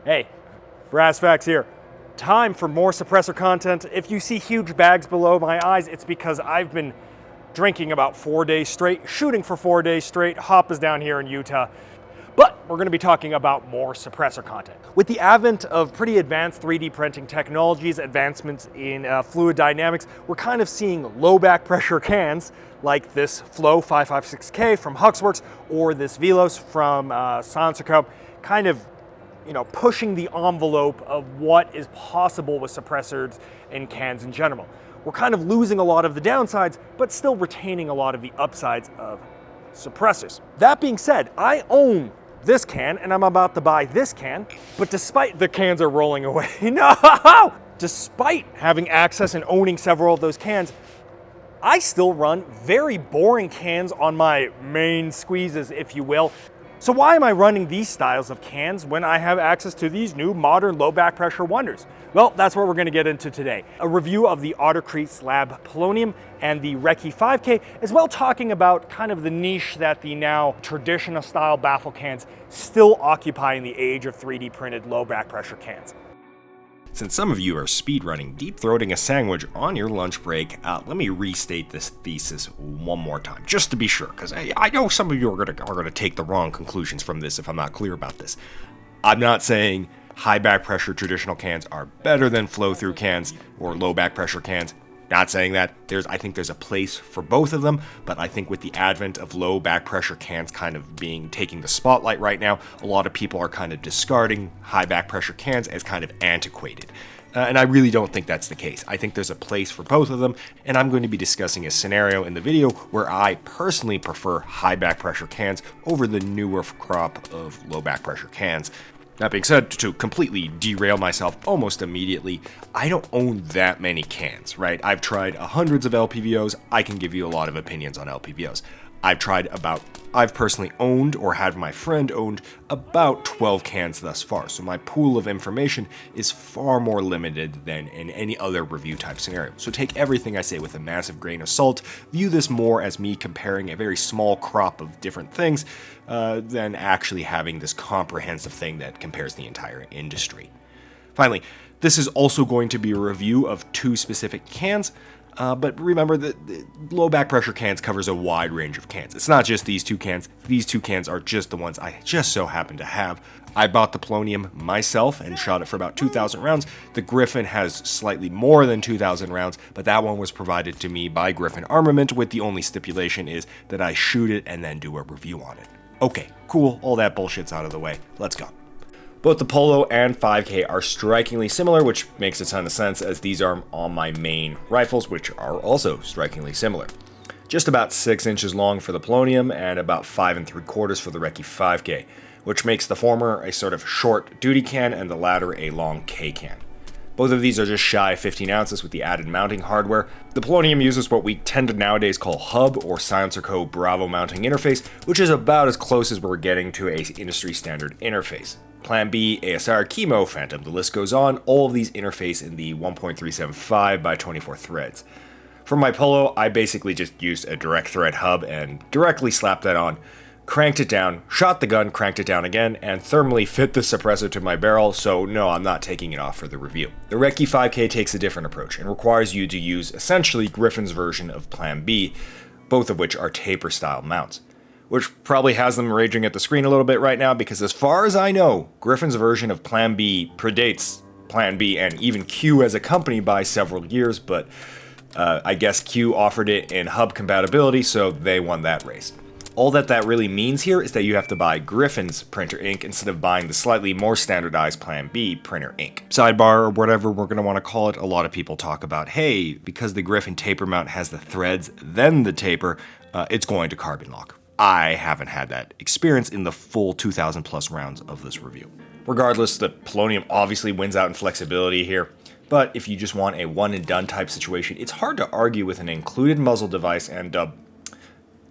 Hey, Brass Facts here. Time for more suppressor content. If you see huge bags below my eyes, it's because I've been drinking about 4 days straight, shooting for 4 days straight. Hop is down here in Utah. But we're going to be talking about more suppressor content. With the advent of pretty advanced 3D printing technologies, advancements in fluid dynamics, we're kind of seeing low back pressure cans like this Flow 556K from Huxworks or this Velos from Sansoco, kind of pushing the envelope of what is possible with suppressors and cans in general. We're kind of losing a lot of the downsides, but still retaining a lot of the upsides of suppressors. That being said, I own this can and I'm about to buy this can, but despite the cans are rolling away, no! Despite having access and owning several of those cans, I still run very boring cans on my main squeezes, if you will. So why am I running these styles of cans when I have access to these new modern low back pressure wonders? Well, that's what we're going to get into today. A review of the Ottercrete Slab Polonium and the Recce 5K, as well talking about kind of the niche that the now traditional style baffle cans still occupy in the age of 3D printed low back pressure cans. Since some of you are speedrunning deep-throating a sandwich on your lunch break, let me restate this thesis one more time, just to be sure, because I know some of you are going to take the wrong conclusions from this if I'm not clear about this. I'm not saying high back pressure traditional cans are better than flow-through cans or low back pressure cans. Not saying that. I think there's a place for both of them, but I think with the advent of low back pressure cans kind of taking the spotlight right now, a lot of people are kind of discarding high back pressure cans as kind of antiquated. And I really don't think that's the case. I think there's a place for both of them, and I'm going to be discussing a scenario in the video where I personally prefer high back pressure cans over the newer crop of low back pressure cans. That being said, to completely derail myself almost immediately, I don't own that many cans, right? I've tried hundreds of LPVOs. I can give you a lot of opinions on LPVOs. I've personally owned or had my friend owned about 12 cans thus far, so my pool of information is far more limited than in any other review type scenario. So take everything I say with a massive grain of salt, view this more as me comparing a very small crop of different things than actually having this comprehensive thing that compares the entire industry. Finally, this is also going to be a review of two specific cans. But remember that low back pressure cans covers a wide range of cans. It's not just these two cans. These two cans are just the ones I just so happen to have. I bought the Polonium myself and shot it for about 2,000 rounds. The Griffin has slightly more than 2,000 rounds, but that one was provided to me by Griffin Armament with the only stipulation is that I shoot it and then do a review on it. Okay, cool, all that bullshit's out of the way. Let's go. Both the Polo and 5K are strikingly similar, which makes a ton of sense as these are on my main rifles, which are also strikingly similar. Just about 6 inches long for the Polonium and about 5 3/4 for the Recce 5K, which makes the former a sort of short duty can and the latter a long K can. Both of these are just shy of 15 ounces with the added mounting hardware. The Polonium uses what we tend to nowadays call hub or Sansoco Bravo mounting interface, which is about as close as we're getting to a industry standard interface. Plan B, ASR, Chemo, Phantom, the list goes on, all of these interface in the 1.375 by 24 threads. For my Polo, I basically just used a direct thread hub and directly slapped that on, cranked it down, shot the gun, cranked it down again, and thermally fit the suppressor to my barrel, so no, I'm not taking it off for the review. The Recce 5K takes a different approach and requires you to use essentially Griffin's version of Plan B, both of which are taper style mounts. Which probably has them raging at the screen a little bit right now because as far as I know, Griffin's version of Plan B predates Plan B and even Q as a company by several years, but I guess Q offered it in hub compatibility, so they won that race. All that really means here is that you have to buy Griffin's printer ink instead of buying the slightly more standardized Plan B printer ink. Sidebar, or whatever we're going to want to call it, a lot of people talk about, hey, because the Griffin taper mount has the threads, then the taper, it's going to carbon lock. I haven't had that experience in the full 2,000 plus rounds of this review. Regardless, the Polonium obviously wins out in flexibility here, but if you just want a one and done type situation, it's hard to argue with an included muzzle device and a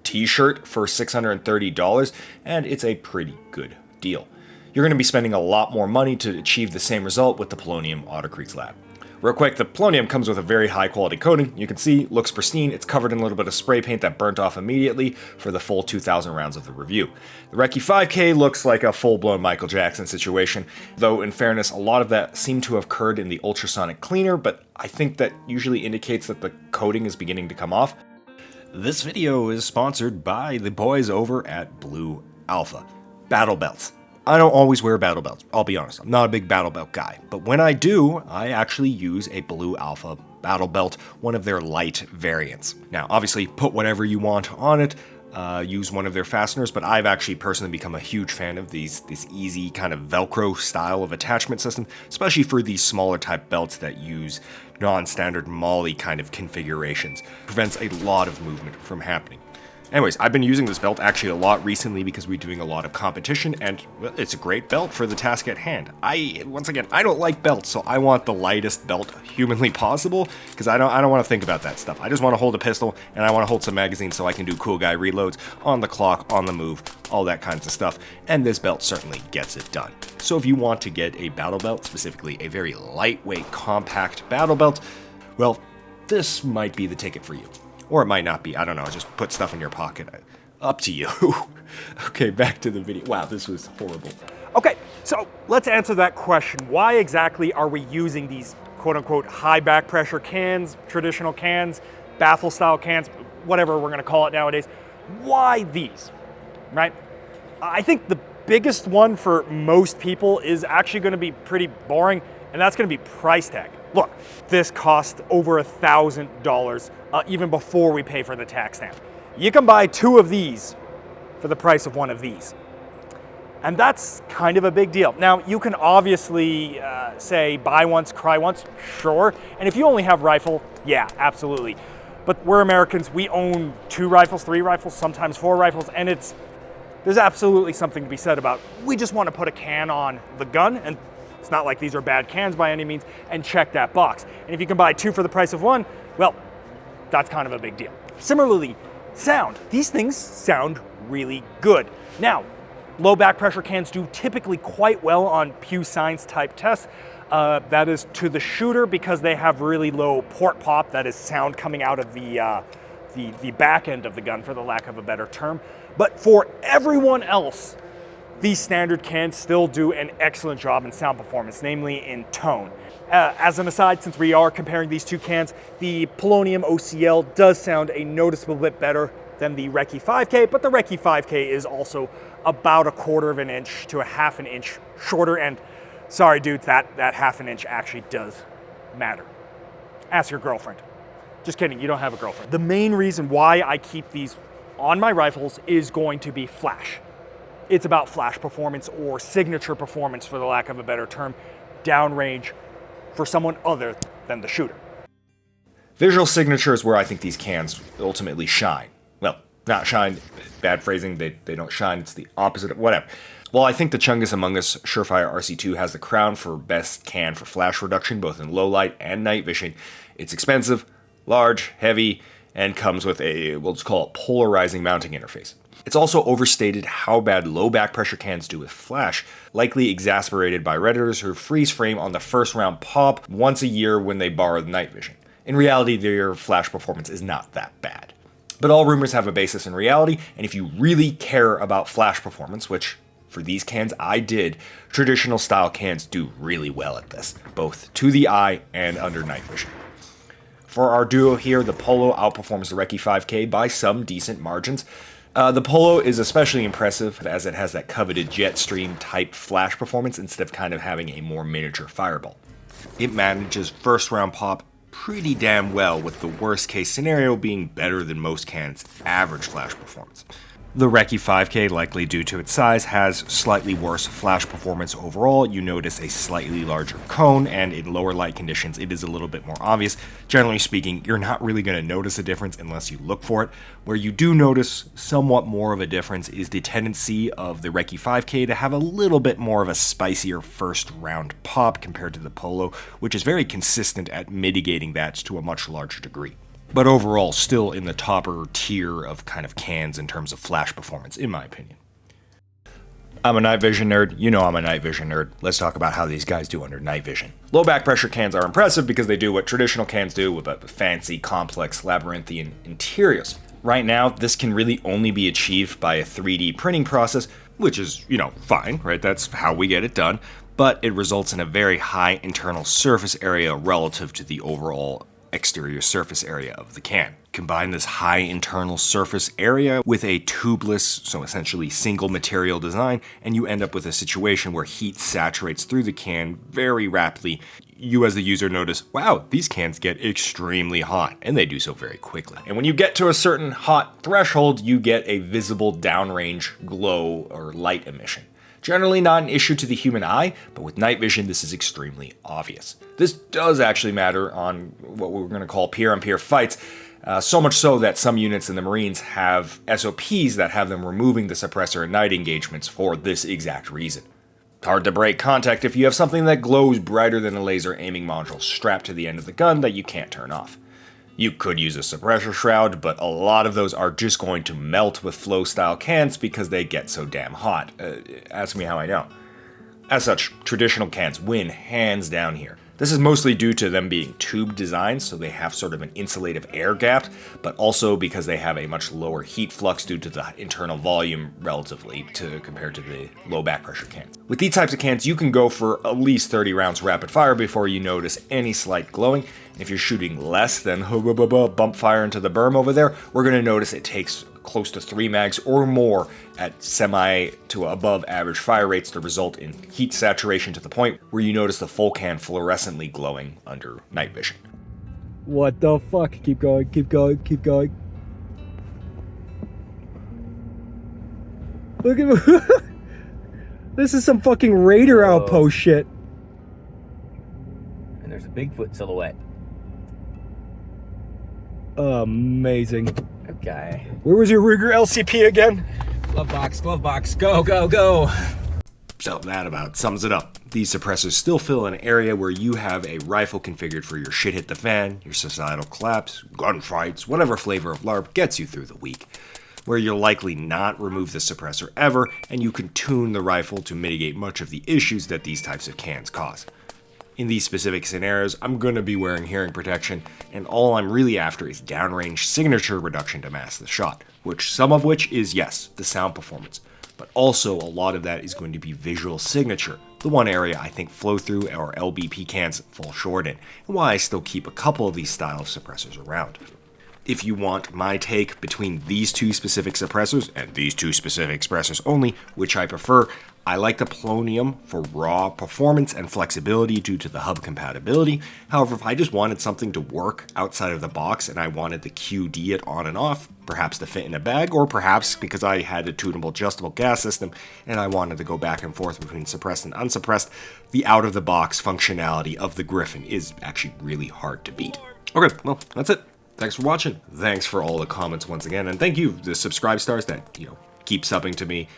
t-shirt for $630, and it's a pretty good deal. You're going to be spending a lot more money to achieve the same result with the Polonium Ottercrete Slab. Real quick, the Polonium comes with a very high quality coating. You can see, looks pristine. It's covered in a little bit of spray paint that burnt off immediately for the full 2,000 rounds of the review. The Recce 5K looks like a full-blown Michael Jackson situation, though in fairness, a lot of that seemed to have occurred in the ultrasonic cleaner, but I think that usually indicates that the coating is beginning to come off. This video is sponsored by the boys over at Blue Alpha. Battle belts. I don't always wear battle belts, I'll be honest. I'm not a big battle belt guy. But when I do, I actually use a Blue Alpha battle belt, one of their light variants. Now, obviously, put whatever you want on it, use one of their fasteners, but I've actually personally become a huge fan of this easy kind of Velcro style of attachment system, especially for these smaller type belts that use non-standard MOLLE kind of configurations. Prevents a lot of movement from happening. Anyways, I've been using this belt actually a lot recently because we're doing a lot of competition, and well, it's a great belt for the task at hand. Once again, I don't like belts, so I want the lightest belt humanly possible, because I don't want to think about that stuff. I just want to hold a pistol, and I want to hold some magazines so I can do cool guy reloads on the clock, on the move, all that kinds of stuff, and this belt certainly gets it done. So if you want to get a battle belt, specifically a very lightweight, compact battle belt, well, this might be the ticket for you. Or it might not be, I don't know, just put stuff in your pocket. Up to you. Okay, back to the video. Wow, this was horrible. Okay, so let's answer that question. Why exactly are we using these quote-unquote high back pressure cans, traditional cans, baffle style cans, whatever we're gonna call it nowadays? Why these, right? I think the biggest one for most people is actually gonna be pretty boring, and that's gonna be price tag. Look, this cost over $1,000 even before we pay for the tax stamp. You can buy 2 of these for the price of 1 of these. And that's kind of a big deal. Now, you can obviously say buy once, cry once, sure. And if you only have rifle, yeah, absolutely. But we're Americans, we own 2 rifles, 3 rifles, sometimes 4 rifles, and there's absolutely something to be said about, we just want to put a can on the gun, and it's not like these are bad cans by any means, and check that box. And if you can buy 2 for the price of 1, well, that's kind of a big deal. Similarly, sound. These things sound really good. Now, low back pressure cans do typically quite well on Pew Science type tests. That is to the shooter because they have really low port pop, that is sound coming out of the back end of the gun, for the lack of a better term. But for everyone else, these standard cans still do an excellent job in sound performance, namely in tone. As an aside, since we are comparing these 2 cans, the Polonium OCL does sound a noticeable bit better than the Recce 5K, but the Recce 5K is also about 1/4 of an inch to 1/2 an inch shorter, and sorry dudes, that 1/2 an inch actually does matter. Ask your girlfriend. Just kidding, you don't have a girlfriend. The main reason why I keep these on my rifles is going to be flash. It's about flash performance, or signature performance for the lack of a better term, downrange for someone other than the shooter. Visual signature is where I think these cans ultimately shine. Well, not shine, bad phrasing, they don't shine, it's the opposite of whatever. Well, I think the Chungus Among Us Surefire RC2 has the crown for best can for flash reduction, both in low light and night vision. It's expensive, large, heavy, and comes with a, we'll just call it polarizing mounting interface. It's also overstated how bad low back pressure cans do with flash, likely exasperated by Redditors who freeze frame on the first round pop once a year when they borrow the night vision. In reality, their flash performance is not that bad. But all rumors have a basis in reality, and if you really care about flash performance, which for these cans I did, traditional style cans do really well at this, both to the eye and under night vision. For our duo here, the Polo outperforms the Recce 5K by some decent margins. The Polo is especially impressive as it has that coveted Jetstream type flash performance instead of kind of having a more miniature fireball. It manages first round pop pretty damn well, with the worst case scenario being better than most cans' average flash performance. The Recce 5K, likely due to its size, has slightly worse flash performance overall. You notice a slightly larger cone, and in lower light conditions it is a little bit more obvious. Generally speaking, you're not really going to notice a difference unless you look for it. Where you do notice somewhat more of a difference is the tendency of the Recce 5K to have a little bit more of a spicier first round pop compared to the Polo, which is very consistent at mitigating that to a much larger degree. But overall, still in the topper tier of kind of cans in terms of flash performance, in my opinion. I'm a night vision nerd. You know I'm a night vision nerd. Let's talk about how these guys do under night vision. Low back pressure cans are impressive because they do what traditional cans do with fancy, complex, labyrinthian interiors. Right now, this can really only be achieved by a 3D printing process, which is, fine, right? That's how we get it done. But it results in a very high internal surface area relative to the overall exterior surface area of the can. Combine this high internal surface area with a tubeless, so essentially single material design, and you end up with a situation where heat saturates through the can very rapidly. You as the user notice, wow, these cans get extremely hot, and they do so very quickly. And when you get to a certain hot threshold, you get a visible downrange glow or light emission. Generally not an issue to the human eye, but with night vision, this is extremely obvious. This does actually matter on what we're going to call peer-on-peer fights, so much so that some units in the Marines have SOPs that have them removing the suppressor in night engagements for this exact reason. Hard to break contact if you have something that glows brighter than a laser aiming module strapped to the end of the gun that you can't turn off. You could use a suppressor shroud, but a lot of those are just going to melt with flow-style cans because they get so damn hot. Ask me how I know. As such, traditional cans win hands down here. This is mostly due to them being tube designed, so they have sort of an insulative air gap, but also because they have a much lower heat flux due to the internal volume relatively compared to the low back pressure cans. With these types of cans, you can go for at least 30 rounds rapid fire before you notice any slight glowing. And if you're shooting less than bump fire into the berm over there, we're going to notice it takes close to 3 mags or more at semi to above average fire rates to result in heat saturation to the point where you notice the full can fluorescently glowing under night vision. What the fuck? Keep going, keep going, keep going. Look at me. This is some fucking Raider outpost shit. And there's a Bigfoot silhouette. Amazing. Okay. Where was your Ruger LCP again? Glove box, go, go, go. So that about sums it up. These suppressors still fill an area where you have a rifle configured for your shit hit the fan, your societal collapse, gunfights, whatever flavor of LARP gets you through the week, where you'll likely not remove the suppressor ever, and you can tune the rifle to mitigate much of the issues that these types of cans cause. In these specific scenarios, I'm going to be wearing hearing protection, and all I'm really after is downrange signature reduction to mask the shot, some of which is, yes, the sound performance, but also a lot of that is going to be visual signature, the one area I think flow-through or LBP cans fall short in, and why I still keep a couple of these style of suppressors around. If you want my take between these two specific suppressors and these two specific suppressors only, which I prefer, I like the Polonium for raw performance and flexibility due to the hub compatibility. However, if I just wanted something to work outside of the box and I wanted the QD it on and off, perhaps to fit in a bag, or perhaps because I had a tunable adjustable gas system and I wanted to go back and forth between suppressed and unsuppressed, the out-of-the-box functionality of the Griffin is actually really hard to beat. Okay, well, that's it. Thanks for watching. Thanks for all the comments once again, and thank you, the subscribe stars that, keep subbing to me,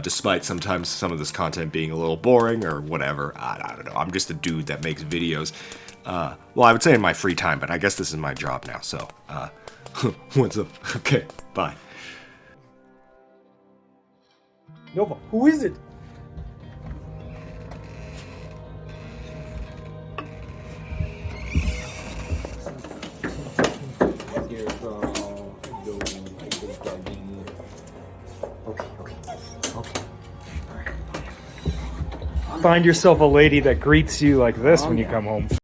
despite sometimes some of this content being a little boring or whatever. I don't know. I'm just a dude that makes videos. Well, I would say in my free time, but I guess this is my job now, so, what's up? Okay, bye. Nova, who is it? Find yourself a lady that greets you like this when you come home.